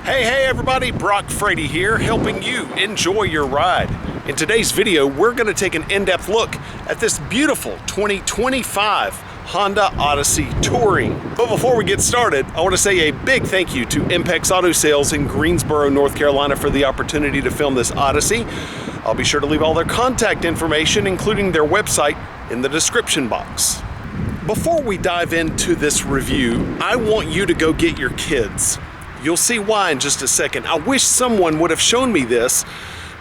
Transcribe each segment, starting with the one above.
Hey everybody, Brock Frady here, helping you enjoy your ride. In today's video, we're going to take an in-depth look at this beautiful 2025 Honda Odyssey Touring. But before we get started, I want to say a big thank you to Impex Auto Sales in Greensboro, North Carolina for the opportunity to film this Odyssey. I'll be sure to leave all their contact information, including their website, in the description box. Before we dive into this review, I want you to go get your kids. You'll see why in just a second. I wish someone would have shown me this.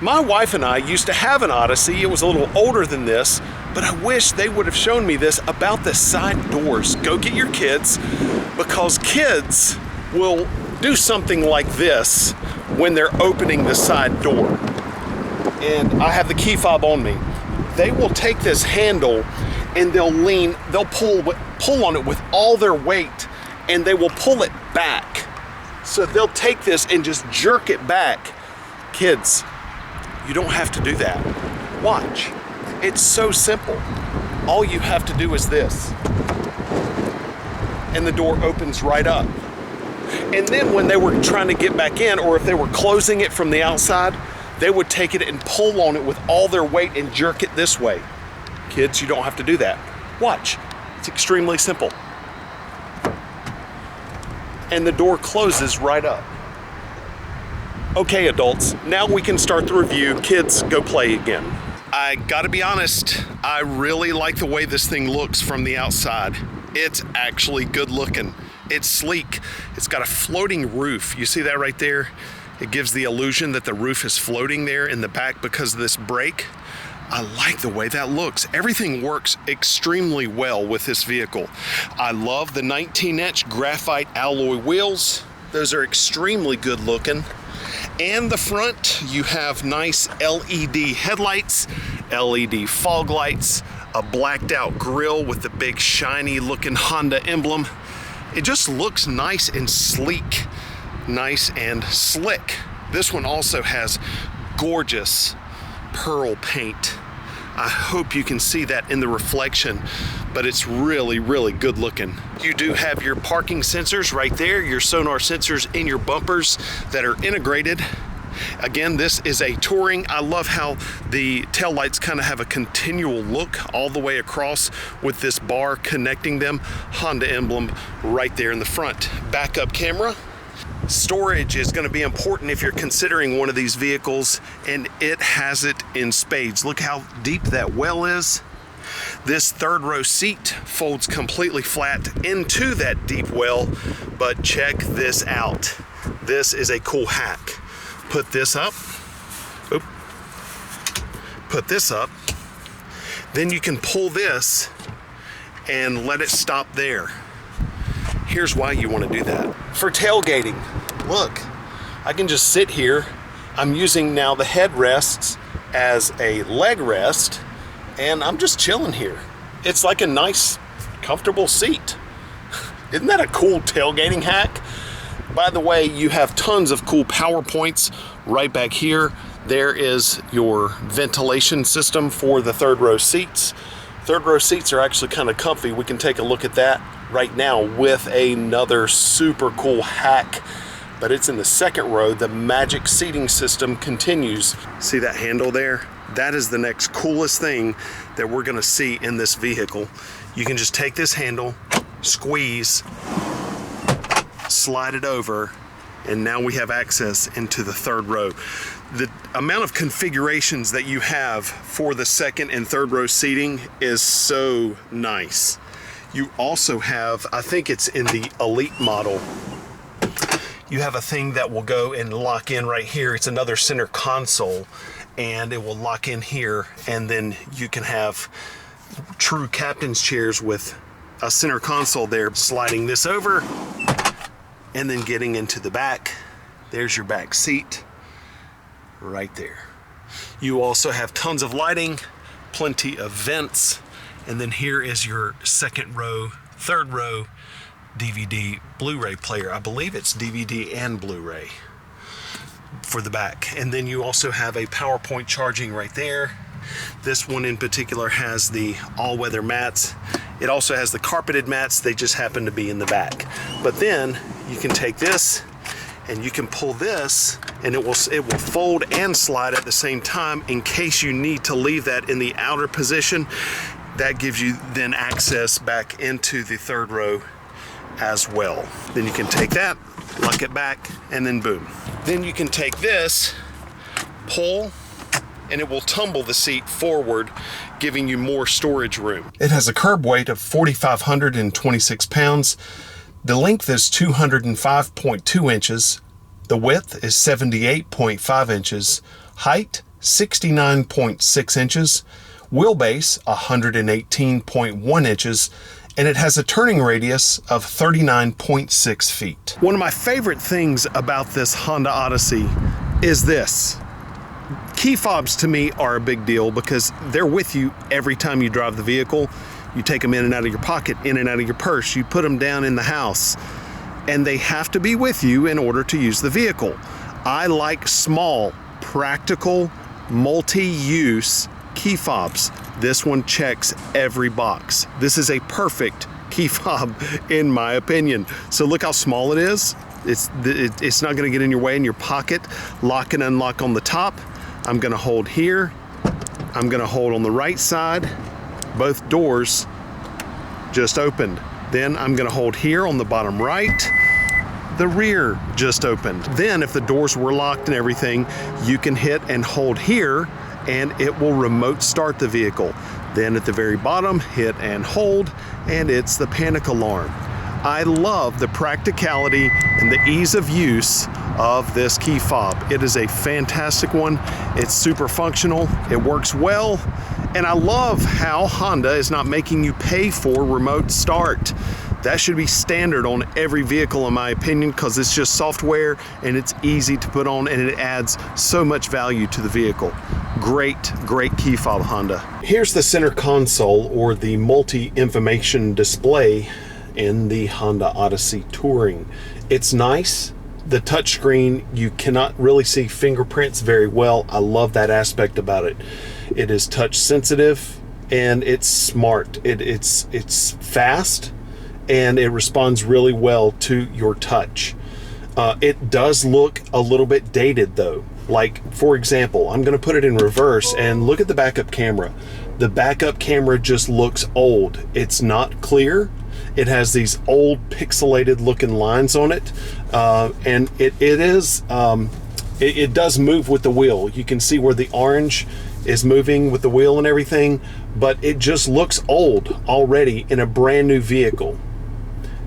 My wife and I used to have an Odyssey. It was a little older than this, but I wish they would have shown me this about the side doors. Go get your kids, because kids will do something like this when they're opening the side door. And I have the key fob on me. They will take this handle and they'll pull on it with all their weight, and they will pull it back. So they'll take this and just jerk it back. Kids, you don't have to do that. Watch. It's so simple. All you have to do is this. And the door opens right up. And then when they were trying to get back in, or if they were closing it from the outside, they would take it and pull on it with all their weight and jerk it this way. Kids, you don't have to do that. Watch. It's extremely simple. And the door closes right up. Okay, adults, now we can start the review. Kids, go play again. I gotta be honest, I really like the way this thing looks from the outside. It's actually good looking. It's sleek. It's got a floating roof. You see that right there? It gives the illusion that the roof is floating there in the back because of this brake. I like the way that looks. Everything works extremely well with this vehicle. I love the 19-inch graphite alloy wheels. Those are extremely good looking. And the front, you have nice LED headlights, LED fog lights, a blacked out grille with the big shiny looking Honda emblem. It just looks nice and sleek, nice and slick. This one also has gorgeous pearl paint. I hope you can see that in the reflection, but it's really, really good looking. You do have your parking sensors right there, your sonar sensors in your bumpers that are integrated. Again, this is a Touring. I love how the taillights kind of have a continual look all the way across with this bar connecting them. Honda emblem right there in the front. Backup camera. Storage is going to be important if you're considering one of these vehicles, and it has it in spades. Look how deep that well is. This third row seat folds completely flat into that deep well, but check this out. This is a cool hack. Put this up. Oop. Put this up. Then you can pull this and let it stop there. Here's why you want to do that. For tailgating, look, I can just sit here. I'm using now the headrests as a leg rest, and I'm just chilling here. It's like a nice, comfortable seat. Isn't that a cool tailgating hack? By the way, you have tons of cool power points right back here. There is your ventilation system for the third row seats. Third row seats are actually kind of comfy. We can take a look at that right now with another super cool hack, but it's in the second row. The magic seating system continues. See that handle there? That is the next coolest thing that we're gonna see in this vehicle. You can just take this handle, squeeze, slide it over, and now we have access into the third row. The amount of configurations that you have for the second and third row seating is so nice. You also have, I think it's in the Elite model, you have a thing that will go and lock in right here. It's another center console, and it will lock in here, and then you can have true captain's chairs with a center console there. Sliding this over and then getting into the back. There's your back seat right there. You also have tons of lighting, plenty of vents, and then here is your second row, third row DVD Blu-ray player. I believe it's DVD and Blu-ray for the back. And then you also have a PowerPoint charging right there. This one in particular has the all-weather mats. It also has the carpeted mats. They just happen to be in the back. But then you can take this And you can pull this and it will fold and slide at the same time in case you need to leave that in the outer position. That gives you then access back into the third row as well. Then you can take that, lock it back, and then boom. Then you can take this, pull, and it will tumble the seat forward, giving you more storage room. It has a curb weight of 4,526 pounds. The length is 205.2 inches. The width is 78.5 inches. Height, 69.6 inches. Wheelbase, 118.1 inches. And it has a turning radius of 39.6 feet. One of my favorite things about this Honda Odyssey is this. Key fobs to me are a big deal because they're with you every time you drive the vehicle. You take them in and out of your pocket, in and out of your purse, you put them down in the house, and they have to be with you in order to use the vehicle. I like small, practical, multi-use key fobs. This one checks every box. This is a perfect key fob in my opinion. So look how small it is. It's not gonna get in your way in your pocket. Lock and unlock on the top. I'm gonna hold here. I'm gonna hold on the right side. Both doors just opened. Then I'm gonna hold here on the bottom right. The rear just opened. Then if the doors were locked and everything, you can hit and hold here and it will remote start the vehicle. Then at the very bottom, hit and hold, and it's the panic alarm. I love the practicality and the ease of use of this key fob. It is a fantastic one. It's super functional, it works well, and I love how Honda is not making you pay for remote start. That should be standard on every vehicle in my opinion, because it's just software and it's easy to put on and it adds so much value to the vehicle. Great key fob, Honda. Here's the center console, or the multi-information display in the Honda Odyssey Touring. It's nice. The touchscreen, you cannot really see fingerprints very well. I love that aspect about it. It is touch sensitive and it's smart. It's fast and it responds really well to your touch. It does look a little bit dated though. Like for example, I'm gonna put it in reverse and look at the backup camera. The backup camera just looks old. It's not clear. It has these old pixelated looking lines on it, and it does move with the wheel. You can see where the orange is moving with the wheel and everything, but it just looks old already in a brand new vehicle.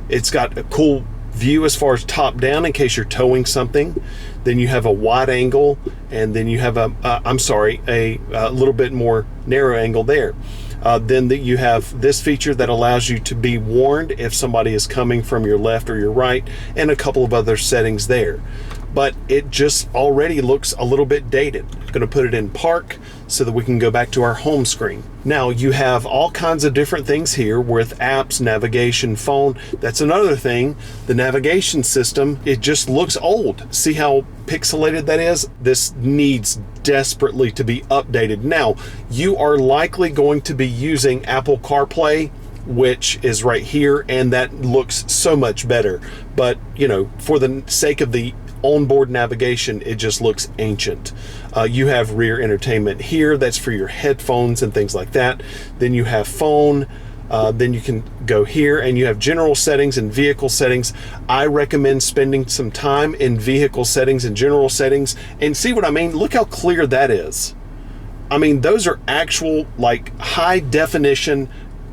It's got a cool view as far as top down in case you're towing something. Then you have a wide angle, and then you have a little bit more narrow angle there. Then you have this feature that allows you to be warned if somebody is coming from your left or your right, and a couple of other settings there. But it just already looks a little bit dated. I'm going to put it in park so that we can go back to our home screen. Now you have all kinds of different things here with apps, navigation, phone. That's another thing. The navigation system, it just looks old. See how pixelated that is? This needs desperately to be updated. Now, you are likely going to be using Apple CarPlay, which is right here, and that looks so much better. But, you know, for the sake of the onboard navigation, it just looks ancient. You have rear entertainment here. That's for your headphones and things like that. Then you have phone. Then you can go here and you have general settings and vehicle settings. I recommend spending some time in vehicle settings and general settings and see what I mean. Look how clear that is. I mean, those are actual like high definition,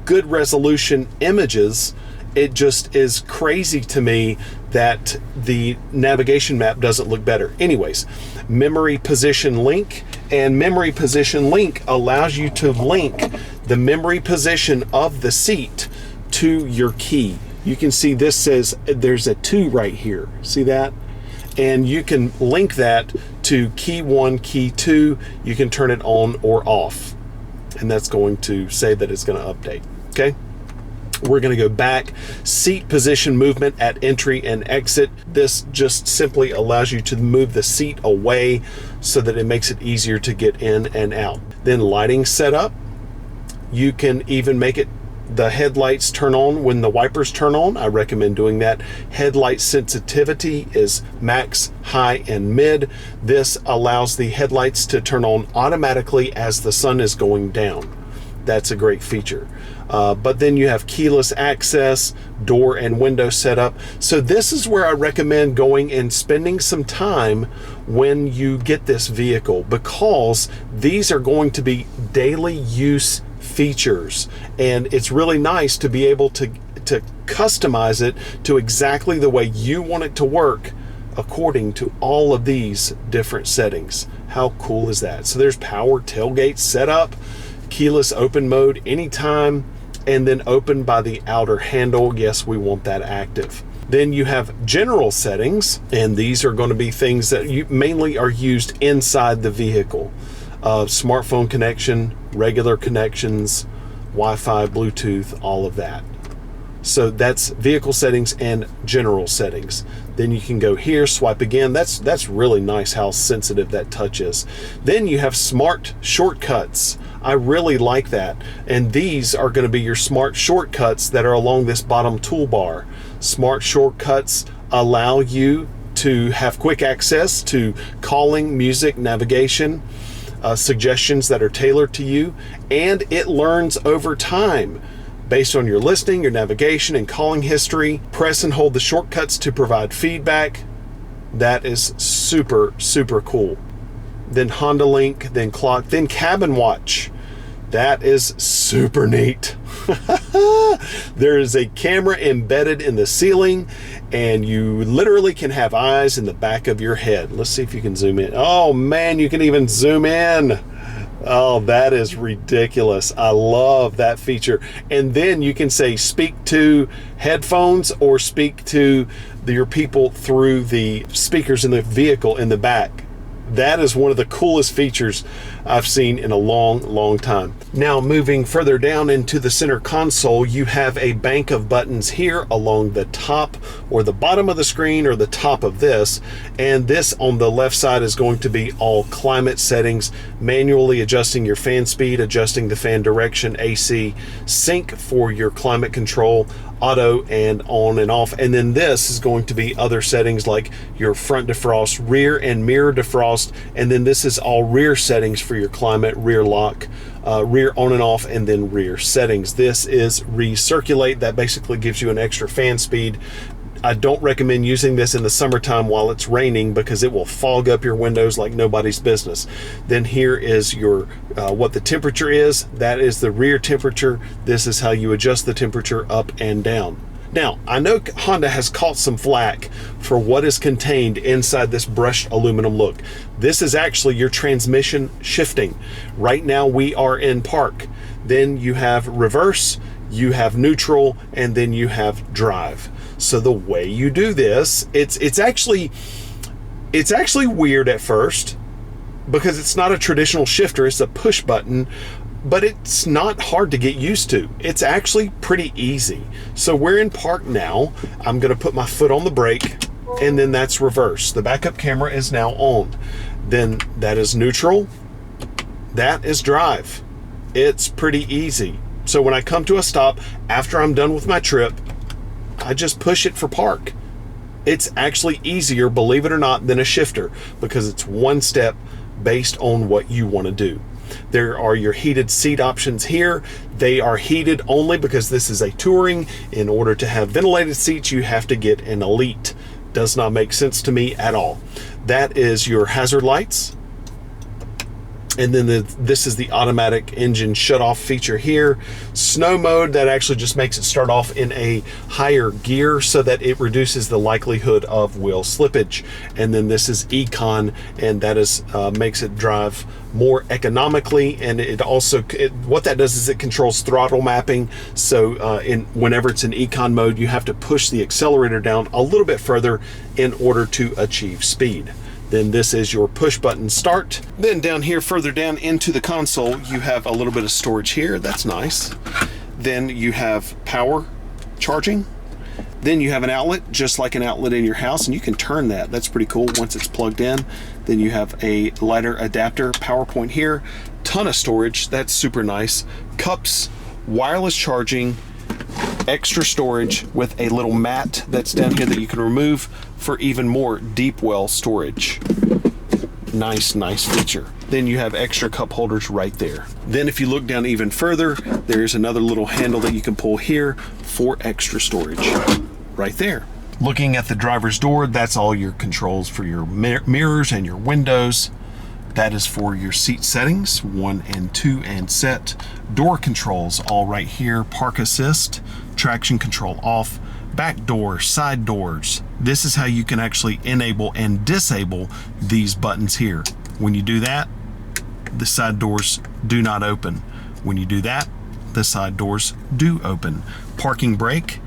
good resolution images. It just is crazy to me that the navigation map doesn't look better. Anyways, memory position link, and memory position link allows you to link the memory position of the seat to your key. You can see this says there's a 2 right here. See that? And you can link that to key 1, key 2. You can turn it on or off. And that's going to say that it's going to update. Okay? We're going to go back. Seat position movement at entry and exit. This just simply allows you to move the seat away so that it makes it easier to get in and out. Then lighting setup. You can even make it The headlights turn on when the wipers turn on. I recommend doing that. Headlight sensitivity is max, high, and mid. This allows the headlights to turn on automatically as the sun is going down. That's a great feature. But then you have keyless access, door and window setup. So this is where I recommend going and spending some time when you get this vehicle, because these are going to be daily use features, and it's really nice to be able to customize it to exactly the way you want it to work according to all of these different settings. How cool is that? So there's power tailgate setup, keyless open mode anytime, and then open by the outer handle. Yes, we want that active. Then you have general settings, and these are going to be things that you mainly are used inside the vehicle. Smartphone connection, regular connections, Wi-Fi, Bluetooth, all of that. So that's vehicle settings and general settings. Then you can go here, swipe again. That's really nice how sensitive that touch is. Then you have smart shortcuts. I really like that. And these are going to be your smart shortcuts that are along this bottom toolbar. Smart shortcuts allow you to have quick access to calling, music, navigation, suggestions that are tailored to you, and it learns over time based on your listening, your navigation, and calling history. Press and hold the shortcuts to provide feedback. That is super, super cool. Then Honda Link, then clock, then CabinWatch. That is super neat. There is a camera embedded in the ceiling, and you literally can have eyes in the back of your head. Let's see if you can zoom in. Oh man, you can even zoom in. Oh, that is ridiculous. I love that feature. And then you can say speak to headphones or speak to your people through the speakers in the vehicle in the back. That is one of the coolest features I've seen in a long, long time. Now, moving further down into the center console, you have a bank of buttons here along the top or the bottom of the screen or the top of this. And this on the left side is going to be all climate settings, manually adjusting your fan speed, adjusting the fan direction, AC, sync for your climate control, auto and on and off. And then this is going to be other settings like your front defrost, rear and mirror defrost. And then this is all rear settings for your climate, rear lock, rear on and off, and then rear settings. This is recirculate. That basically gives you an extra fan speed. I don't recommend using this in the summertime while it's raining because it will fog up your windows like nobody's business. Then here is your what the temperature is. That is the rear temperature. This is how you adjust the temperature up and down. Now, I know Honda has caught some flack for what is contained inside this brushed aluminum look. This is actually your transmission shifting. Right now we are in park. Then you have reverse, you have neutral, and then you have drive. So the way you do this, it's actually weird at first because it's not a traditional shifter, it's a push button, but it's not hard to get used to. It's actually pretty easy. So we're in park now. I'm gonna put my foot on the brake, and then that's reverse. The backup camera is now on. Then that is neutral, that is drive. It's pretty easy. So when I come to a stop, after I'm done with my trip, I just push it for park. It's actually easier, believe it or not, than a shifter because it's one step based on what you want to do. There are your heated seat options here. They are heated only because this is a Touring. In order to have ventilated seats, you have to get an Elite. Does not make sense to me at all. That is your hazard lights. And then this is the automatic engine shut-off feature here. Snow mode, that actually just makes it start off in a higher gear so that it reduces the likelihood of wheel slippage. And then this is Econ, and that is makes it drive more economically. And it also, what that does is it controls throttle mapping. So whenever it's in Econ mode, you have to push the accelerator down a little bit further in order to achieve speed. Then this is your push button start. Then down here, further down into the console, you have a little bit of storage here. That's nice. Then you have power charging. Then you have an outlet, just like an outlet in your house, and you can turn that. That's pretty cool once it's plugged in. Then you have a lighter adapter, power point here. Ton of storage. That's super nice. Cups wireless charging, extra storage with a little mat that's down here that you can remove for even more deep well storage. Nice feature. Then you have extra cup holders right there. Then if you look down even further, there's another little handle that you can pull here for extra storage right there. Looking at the driver's door, that's all your controls for your mirrors and your windows. That is for your seat settings, 1 and 2 and set. Door controls all right here. Park assist, traction control off, back door, side doors. This is how you can actually enable and disable these buttons here. When you do that, the side doors do not open. When you do that, the side doors do open. Parking brake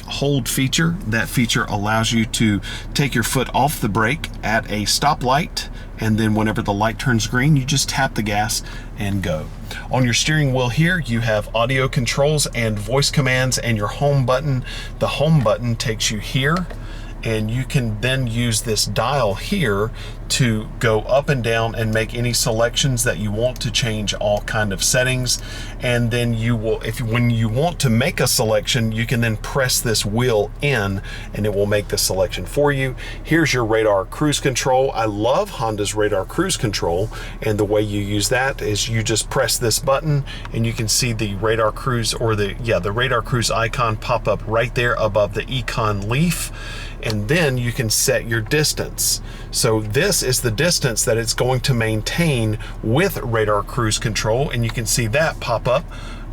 hold feature. That feature allows you to take your foot off the brake at a stoplight, and then whenever the light turns green, you just tap the gas and go. On your steering wheel here, you have audio controls and voice commands and your home button. The home button takes you here, and you can then use this dial here to go up and down and make any selections that you want to change all kind of settings. And then you will, when you want to make a selection, you can then press this wheel in and it will make the selection for you. Here's your radar cruise control. I love Honda's radar cruise control, and the way you use that is you just press this button and you can see the radar cruise, or the radar cruise icon pop up right there above the Econ Leaf. And then you can set your distance. So this is the distance that it's going to maintain with radar cruise control, and you can see that pop up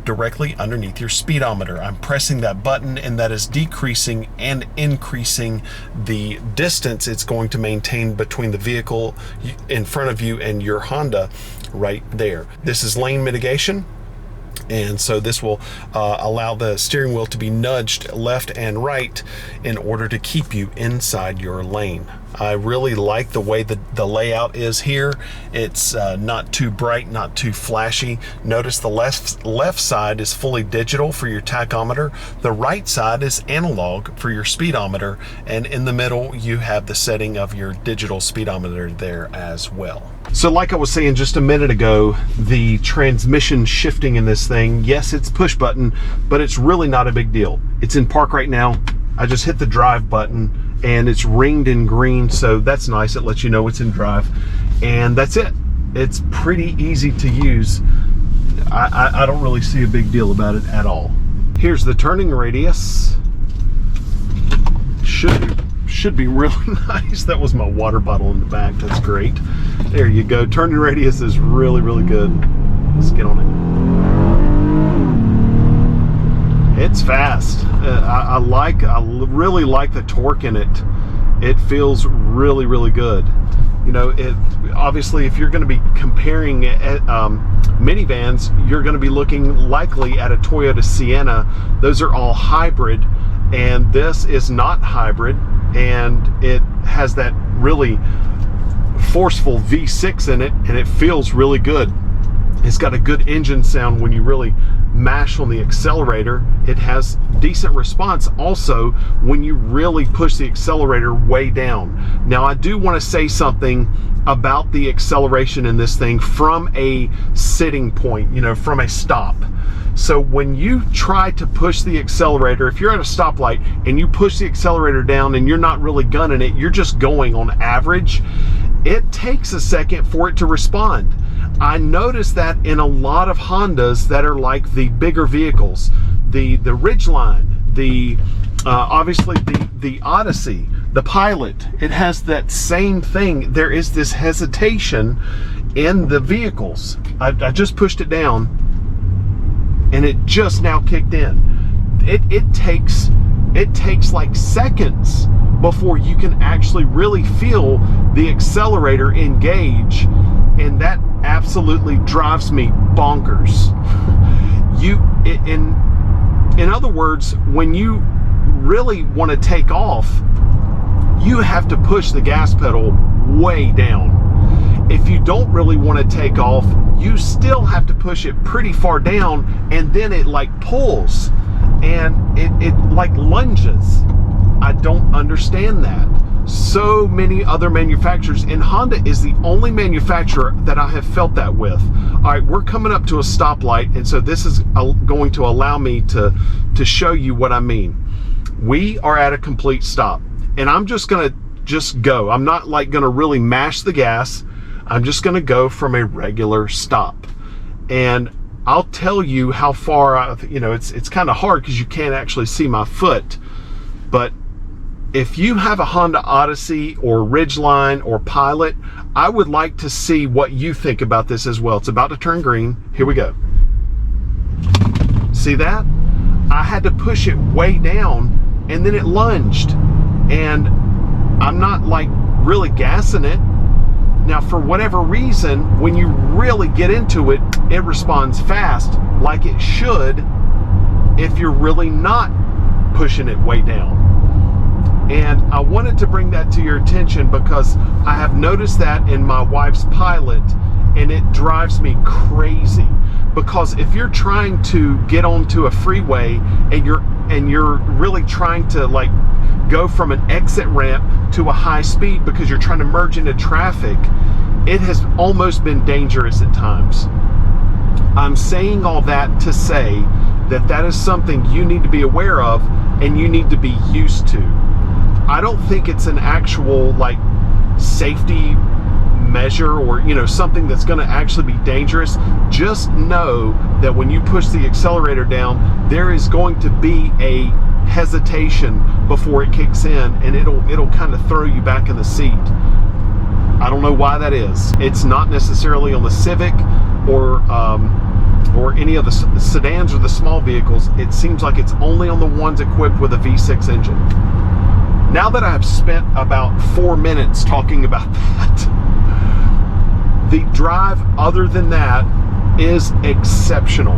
directly underneath your speedometer. I'm pressing that button, and that is decreasing and increasing the distance it's going to maintain between the vehicle in front of you and your Honda right there. This is lane mitigation. And so this will allow the steering wheel to be nudged left and right in order to keep you inside your lane. I really like the way the layout is here. It's not too bright, not too flashy. Notice the left side is fully digital for your tachometer. The right side is analog for your speedometer. And in the middle, you have the setting of your digital speedometer there as well. So like I was saying just a minute ago, the transmission shifting in this thing, yes, it's push button, but it's really not a big deal. It's in park right now. I just hit the drive button and it's ringed in green, so that's nice. It lets you know it's in drive, and that's it. It's pretty easy to use. I don't really see a big deal about it at all. Here's the turning radius. Should be really nice. That was my water bottle in the back. That's great. There you go. Turning radius is really good. Let's get on it. It's fast. I really like the torque in it. It feels really good. You know, obviously if you're going to be comparing minivans, you're going to be looking likely at a Toyota Sienna. Those are all hybrid, and this is not hybrid, and it has that really forceful V6 in it, and it feels really good. It's got a good engine sound when you really mash on the accelerator. It has decent response also when you really push the accelerator way down. Now, I do want to say something about the acceleration in this thing from a sitting point, you know, from a stop. So when you try to push the accelerator, if you're at a stoplight and you push the accelerator down and you're not really gunning it, you're just going on average, it takes a second for it to respond. I noticed that in a lot of Hondas that are like the bigger vehicles, the Ridgeline, obviously the Odyssey, the Pilot, it has that same thing. There is this hesitation in the vehicles. I just pushed it down and it just now kicked in. It takes like seconds before you can actually really feel the accelerator engage, and that absolutely drives me bonkers. In other words, when you really want to take off, you have to push the gas pedal way down. If you don't really want to take off, you still have to push it pretty far down, and then it like pulls and it like lunges. I don't understand that. so many other manufacturers, and Honda is the only manufacturer that I have felt that with. All right, we're coming up to a stoplight, and so this is going to allow me to show you what I mean. We are at a complete stop, and I'm just gonna go. I'm not like gonna really mash the gas. I'm just gonna go from a regular stop, and I'll tell you how far it's kind of hard because you can't actually see my foot, but if you have a Honda Odyssey or Ridgeline or Pilot, I would like to see what you think about this as well. It's about to turn green. Here we go. See that? I had to push it way down and then it lunged. And I'm not like really gassing it. Now, for whatever reason, when you really get into it, it responds fast like it should if you're really not pushing it way down. And I wanted to bring that to your attention because I have noticed that in my wife's Pilot, and it drives me crazy. Because if you're trying to get onto a freeway and you're really trying to like go from an exit ramp to a high speed because you're trying to merge into traffic, it has almost been dangerous at times. I'm saying all that to say that that is something you need to be aware of and you need to be used to. I don't think it's an actual like safety measure or something that's going to actually be dangerous. Just know that when you push the accelerator down, there is going to be a hesitation before it kicks in, and it'll kind of throw you back in the seat. I don't know why that is. It's not necessarily on the Civic or any of the sedans or the small vehicles. It seems like it's only on the ones equipped with a V6 engine. Now that I've spent about 4 minutes talking about that, the drive other than that is exceptional.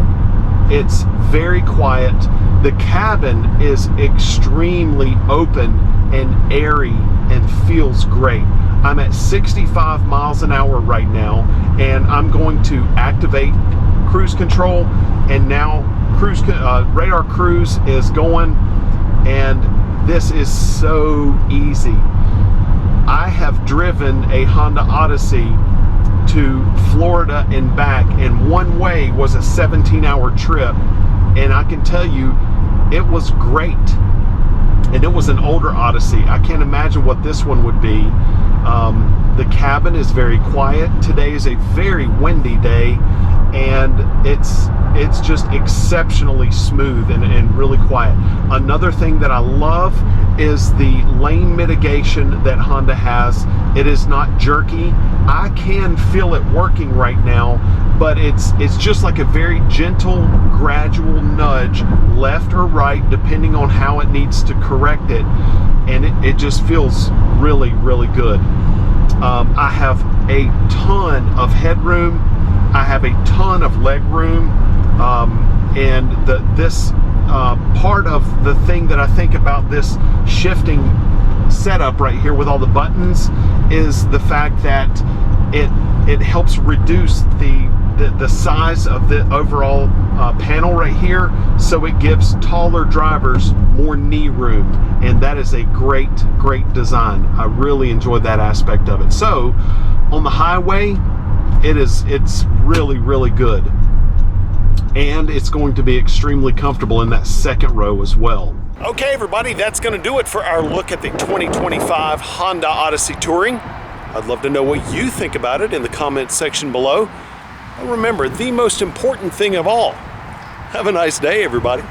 It's very quiet. The cabin is extremely open and airy and feels great. I'm at 65 miles an hour right now, and I'm going to activate cruise control, and now radar cruise is going, and this is so easy. I have driven a Honda Odyssey to Florida and back, and one way was a 17-hour trip, and I can tell you it was great. And it was an older Odyssey. I can't imagine what this one would be. The cabin is very quiet. Today is a very windy day, and it's just exceptionally smooth and really quiet. Another thing that I love is the lane mitigation that Honda has. It is not jerky. I can feel it working right now, but it's just like a very gentle, gradual nudge left or right depending on how it needs to correct it, and it just feels really, really good. I have a ton of headroom. I have a ton of leg room, and this part of the thing that I think about this shifting setup right here with all the buttons is the fact that it helps reduce the size of the overall panel right here, so it gives taller drivers more knee room, and that is a great design. I really enjoyed that aspect of it. So on the highway, it's really, really good, and it's going to be extremely comfortable in that second row as well. Okay, everybody, that's going to do it for our look at the 2025 Honda Odyssey Touring. I'd love to know what you think about it in the comments section below. And remember, the most important thing of all, have a nice day, everybody.